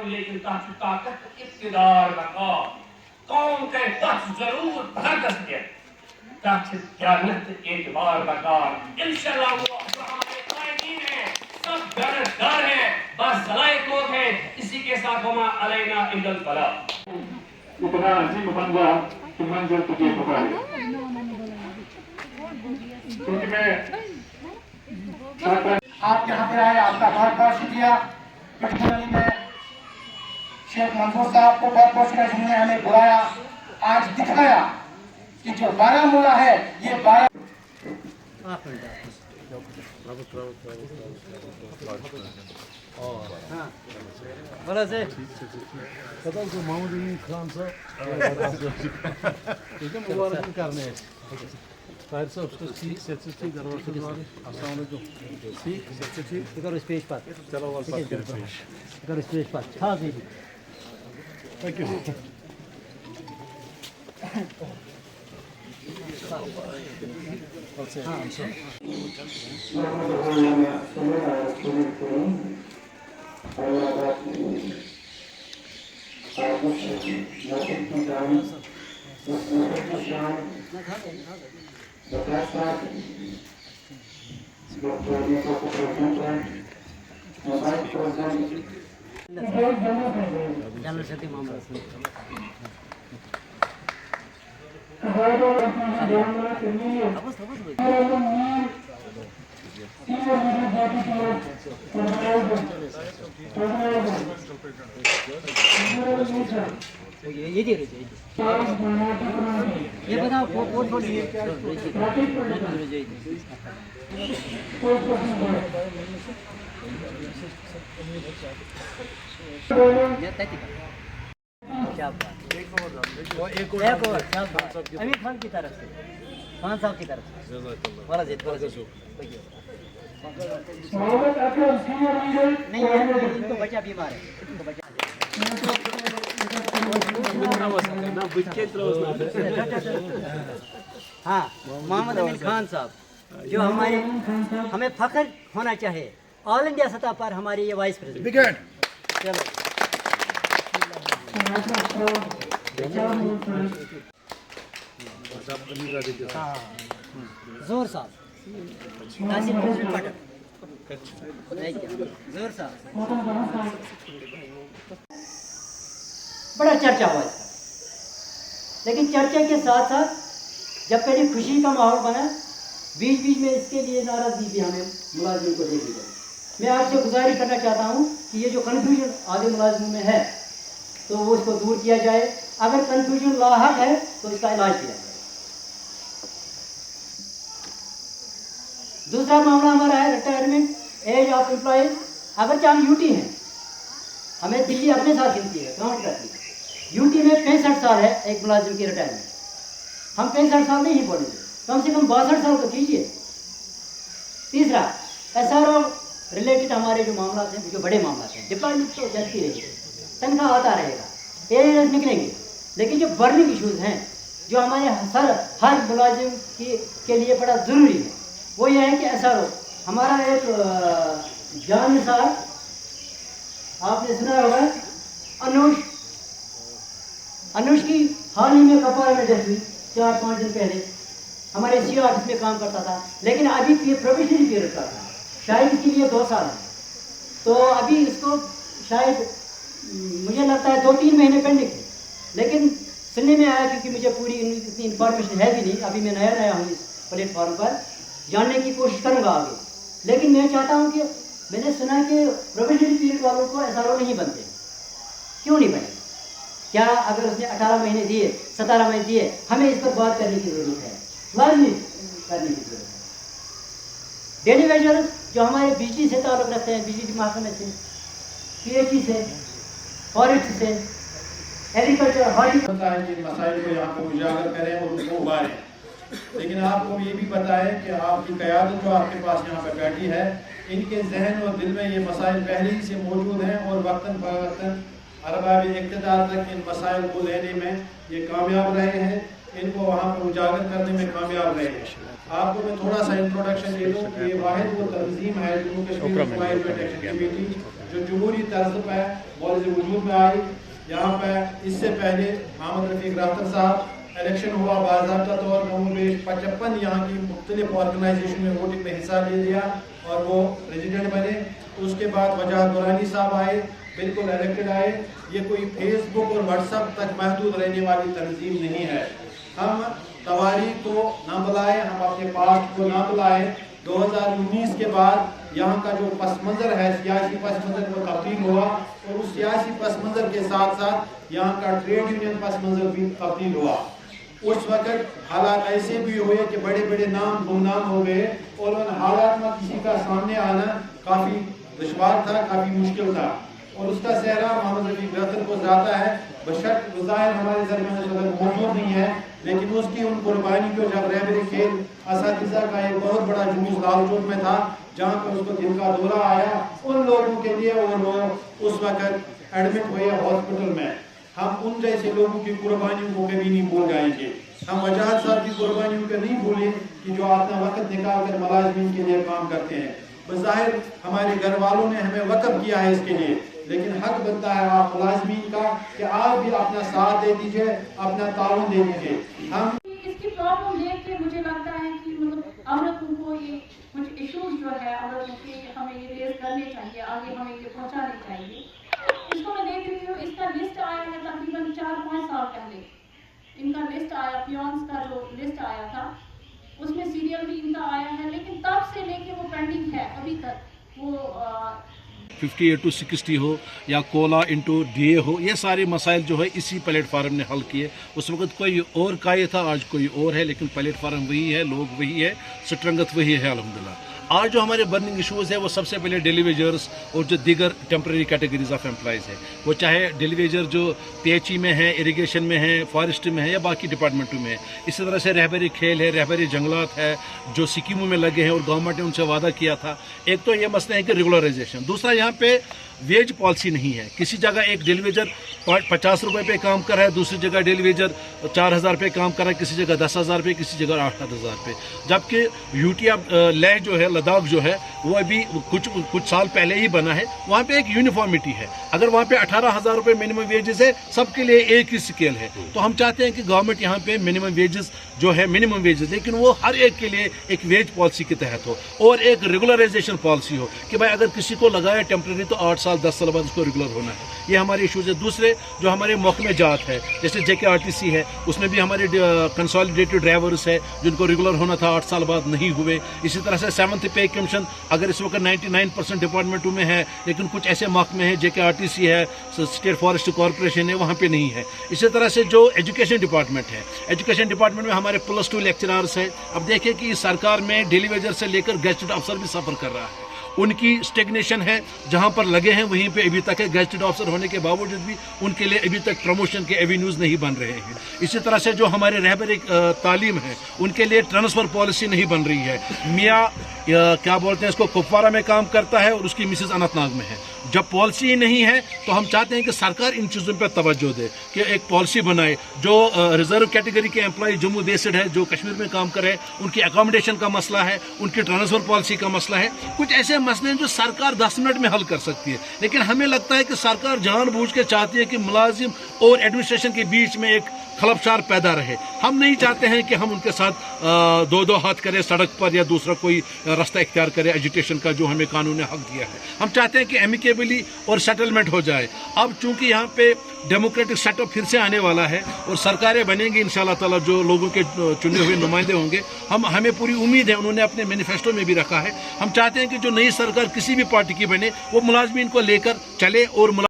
کروں لیکن تحت طاقت اقتدار مقام قوم کے تحت ضرور بھرکس گیا تحت جانت اعتبار مقام انشاءاللہ وہ ہمارے قائدین ہیں سب گرفتار ہیں بس صلاحیت لوگ ہیں اسی کے ساتھ وما علینا الا البلاغ اتنا عظیم بندہ کہ منظر تجھے پکارے کیونکہ میں آپ یہاں پہ آئے آپ کا بہت بہت شکریہ پٹھانی میں شیخ منصور صاحب کو بہت بہت شکریہ جنہوں نے ہمیں بلایا آج دکھایا کہ جو بارہمولہ ہے یہ بولا سے خدا کو محمد امین خان صاحب مبارک کرنے طاہر صاحب ٹھیک صحت سے ٹھیک گھر والے السلام علیکم ٹھیک صحت سے ٹھیک اگر اس پیش پات چلو والله پیش اگر اس پیش پات ہاں جی تھینک یو جنرل سیکرٹری محمد حسن یہ دے رہے یہ بتاؤ کون کون سی امیر خان کی طرف سے خان صاحب کی طرف سے نہیں ان کو بچہ بیمار ہے ہاں محمد امین خان صاحب جو ہمارے ہمیں فخر ہونا چاہے آل انڈیا سطح پر ہماری یہ وائس پریزیڈنٹ زور صاحب زور صاحب بڑا چرچا ہوا اس کا لیکن چرچے کے ساتھ ساتھ جب پہلے خوشی کا ماحول بنا بیچ بیچ میں اس کے لیے ناراضگی بھی ہمیں ملازمین کو دیکھی جائے میں آپ سے گزارش کرنا چاہتا ہوں کہ یہ جو کنفیوژن آدھے ملازموں میں ہے تو وہ اس کو دور کیا جائے اگر کنفیوژن لاحق ہے تو اس کا علاج کیا جائے دوسرا معاملہ ہمارا ہے ریٹائرمنٹ ایج آف امپلائیز اگرچہ ہم یو ٹی ہیں ہمیں دلی اپنے ساتھ گنتی ہے کاؤنٹ کرتی ہے یو ٹی میں 65 سال ہے ایک ملازم کی ریٹائرمنٹ ہم 65 سال نہیں بولیں گے کم سے کم 62 سال تو کیجیے تیسرا ایس آر او ریلیٹڈ ہمارے جو معاملات ہیں جو بڑے معاملات ہیں ڈپارٹمنٹ تو چلتی رہے گی تنخواہ آتا رہے گا ایریاز نکلیں گے لیکن جو برننگ ایشوز ہیں جو ہمارے ہر ملازم کے لیے بڑا ضروری ہے وہ یہ ہے کہ ایس آر او ہمارا ایک جان نثار آپ نے سنا ہوگا انوش کی حال ہی میں کپوارہ میں ڈیتھ ہوئی 4-5 دن پہلے ہمارے سی آفس میں کام کرتا تھا لیکن ابھی پروبیشنری پیریڈ کا تھا شاید اس کے لیے 2 سال ہے تو ابھی اس کو شاید مجھے لگتا ہے 2-3 مہینے پینڈنگ تھے لیکن سننے میں آیا کیونکہ مجھے پوری اتنی انفارمیشن ہے بھی نہیں ابھی میں نیا ہوں اس پلیٹ فارم پر جاننے کی کوشش کروں گا آگے لیکن میں چاہتا ہوں کہ میں نے سنا کہ پروبیشنری پیریڈ والوں کو ایس آر او نہیں بنتے کیوں نہیں بنے کیا اگر اس نے 18 مہینے دیے 17 مہینے دیے ہمیں اس پر بات کرنے کی ضرورت ہے لازمی کرنے کی ضرورت ہے ڈیلی ویجرز جو ہمارے بجلی سے تعلق رکھتے ہیں بجلی محکمے سے پی ایچ ای سے فارسٹ سے ایگریکلچر ہارٹیکلچر مسائل کو یہاں پر اجاگر کریں اور ان کو ابھاریں لیکن آپ کو یہ بھی پتہ ہے کہ آپ کی قیادت جو آپ کے پاس یہاں پہ بیٹھی ہے ان کے ذہن اور دل میں یہ مسائل پہلے ہی سے موجود ہیں اور وقتاً فوقتاً ارباب اقتدار تک ان مسائل کو لینے میں یہ کامیاب رہے ہیں ان کو وہاں پر اجاگر کرنے میں کامیاب رہے ہیں آپ کو میں تھوڑا سا انٹروڈکشن دے دوں کہ یہ واحد وہ تنظیم ہے جموں کشمیر مسائل پروٹیکشن کمیٹی جو جمہوری طرز پہ مولد وجود میں آئی. یہاں پہ اس سے پہلے محمد رفیق رافت صاحب الیکشن ہوا باضابطہ طور کم و بیش 55 یہاں کی مختلف آرگنائزیشن میں ووٹنگ میں حصہ لے لیا اور وہ پریزیڈنٹ بنے. اس کے بعد وجاہت دورانی صاحب آئے, بالکل الیکٹڈ آئے. یہ کوئی فیس بک اور واٹس ایپ تک محدود رہنے والی تنظیم نہیں ہے. ہم تواریخ کو نہ بلائیں, ہم اپنے پاسٹ کو نہ بلائیں. 2019 کے بعد یہاں کا جو پس منظر ہے, سیاسی پس منظر وہ تبدیل ہوا, اور اس سیاسی پس منظر کے ساتھ ساتھ یہاں کا ٹریڈ یونین پس منظر بھی تبدیل ہوا. اس وقت حالات ایسے بھی ہوئے کہ بڑے بڑے نام گمنام ہو گئے, اور ان حالات میں کسی کا سامنے آنا کافی دشوار تھا, کافی مشکل تھا. اور اس کا صحرا محمد رفیق رافت کو زیادہ ہے, بشرط ظاہر ہمارے درمیان موجود نہیں ہے, لیکن اس کی ان قربانی کو جب رہبری کھیل اساتذہ کا ایک بہت بڑا جلوس لال چوک میں تھا جہاں پر اس کو دل کا دورہ آیا, ان لوگوں کے لیے اور وہ اس وقت ایڈمٹ ہوئے ہاسپٹل میں, ہم ان جیسے لوگوں کی قربانیوں کو کبھی نہیں بھول جائیں گے. ہم وجاہت صاحب کی قربانیوں کو نہیں بھولیں کہ جو اپنا وقت نکال کر ملازمین کے لیے کام کرتے ہیں. بظاہر ہمارے گھر والوں نے ہمیں وقف کیا ہے اس کے لیے, لیکن حق بنتا ہے آپ ملازمین کا کہ آپ بھی اپنا ساتھ دے دیجئے, اپنا تعاون دے دیجئے. ہم اس کی پرابلم دیکھ کے مجھے لگتا ہے کہ مطلب عورتوں کو یہ کچھ ایشوز جو ہے عورتوں کے ہمیں یہ ریز کرنے چاہیے, آگے ہمیں یہ پہنچانے چاہیے. اس کو میں دیکھ رہی ہوں, اس کا لسٹ آیا ہے تقریباً 4-5 سال پہلے. ان کا لسٹ آیا, پیونس کا جو لسٹ آیا تھا اس میں سیریل بھی ان کا آیا ہے, لیکن تب سے لے کے وہ پینڈنگ ہے ابھی تک. وہ 58 to 60 ہو یا کولا انٹو ڈی اے ہو, یہ سارے مسائل جو ہے اسی پلیٹ فارم نے حل کیے. اس وقت کوئی اور قائد تھا, آج کوئی اور ہے, لیکن پلیٹ فارم وہی ہے, لوگ وہی ہے, سٹرنگت وہی ہے الحمدللہ. آج جو ہمارے برننگ ایشوز ہے وہ سب سے پہلے ڈیلی ویجرز اور جو دیگر ٹیمپرری کیٹیگریز آف امپلائز ہے, وہ چاہے ڈیلی ویجر جو پی ایچ ای میں ہیں, اریگیشن میں ہیں, فارسٹ میں ہیں یا باقی ڈپارٹمنٹوں میں ہے. اسی طرح سے رہبری کھیل ہے, رہبری جنگلات ہے, جو اسکیموں میں لگے ہیں اور گورنمنٹ نے ان سے وعدہ کیا تھا. ایک تو یہ مسئلہ ہے کہ ریگولرائزیشن, دوسرا یہاں پہ ویج پالیسی نہیں ہے. کسی جگہ ایک ڈیلی ویجر 50 روپے پہ کام کر رہا ہے, دوسری جگہ ڈیلی ویجر 4000 پہ کام کر رہا ہے, کسی جگہ 10,000 پہ, کسی جگہ 8,000 پہ. جبکہ یوٹی لیہ جو ہے, لداخ جو ہے, وہ ابھی کچھ سال پہلے ہی بنا ہے. وہاں پہ ایک یونیفارمٹی ہے. اگر وہاں پہ 18,000 روپے منیمم ویجز ہے, سب کے لیے ایک ہی سکیل ہے. تو ہم چاہتے ہیں کہ گورنمنٹ یہاں پہ منیمم ویجز جو ہے, منیمم ویجز, لیکن وہ ہر ایک کے لیے ایک ویج پالیسی کے تحت ہو, اور ایک ریگولرائزیشن پالیسی ہو کہ بھائی اگر کسی کو لگایا ٹیمپرری تو 8 سال 10 سال بعد اس کو ریگولر ہونا ہے. یہ ہمارے ایشوز ہے. دوسرے جو ہمارے محکمہ جات ہے, جیسے JKRTC ہے, اس میں بھی ہمارے کنسالیڈیٹڈ ڈرائیورز ہے جن کو ریگولر ہونا تھا, 8 سال بعد نہیں ہوئے. اسی طرح سے 7th پے کمیشن اگر اس وقت 99% ڈپارٹمنٹوں میں ہے, لیکن کچھ ایسے محکمے ہیں, JKRTC ہے, اسٹیٹ فارسٹ کارپوریشن ہے, وہاں پہ نہیں ہے. اسی طرح سے جو ایجوکیشن ڈپارٹمنٹ ہے, ایجوکیشن ڈپارٹمنٹ میں ہمارے +2 لیکچرارز ہیں. اب دیکھیں کہ اس سرکار میں ڈیلی ویجر سے لے کر گیزٹڈ افسر بھی سفر کر رہا ہے. ان کی اسٹیگنیشن ہے, جہاں پر لگے ہیں وہیں پہ ابھی تک ہے. گیزٹڈ آفیسر ہونے کے باوجود بھی ان کے لیے ابھی تک پروموشن کے ایوینیوز نہیں بن رہے ہیں. اسی طرح سے جو ہمارے رہبری تعلیم ہے, ان کے لیے ٹرانسفر پالیسی نہیں بن رہی ہے. میاں کیا بولتے ہیں اس کو, کپوارہ میں کام کرتا ہے اور اس کی مسز اننت ناگ میں ہے. جب پالیسی ہی نہیں ہے تو ہم چاہتے ہیں کہ سرکار ان چیزوں پہ توجہ دے, کہ ایک پالیسی بنائے. جو ریزرو کیٹیگری کے امپلائی جموں بیسڈ ہے, جو کشمیر میں کام کرے, ان کی اکاموڈیشن کا مسئلہ ہے, ان کی ٹرانسفر پالیسی کا مسئلہ ہے. کچھ ایسے مسئلے ہیں جو سرکار 10 منٹ میں حل کر سکتی ہے, لیکن ہمیں لگتا ہے کہ سرکار جان بوجھ کے چاہتی ہے کہ ملازم اور ایڈمنسٹریشن کے بیچ میں ایک خلفشار پیدا رہے. ہم نہیں چاہتے ہیں کہ ہم ان کے ساتھ دو ہاتھ کریں سڑک پر یا دوسرا کوئی راستہ اختیار کرے ایجوکیشن کا, جو ہمیں قانون نے حق دیا ہے. ہم چاہتے ہیں کہ ایمیکیبلی اور سیٹلمنٹ ہو جائے. اب چونکہ یہاں پہ ڈیموکریٹک سیٹ اپ پھر سے آنے والا ہے اور سرکاریں بنیں گی انشاءاللہ تعالیٰ, جو لوگوں کے چنے ہوئے نمائندے ہوں گے. ہمیں پوری امید ہے, انہوں نے اپنے مینیفیسٹو میں بھی رکھا ہے. ہم چاہتے ہیں کہ جو نئی سرکار کسی بھی پارٹی کی بنے, وہ ملازمین کو لے کر چلے اور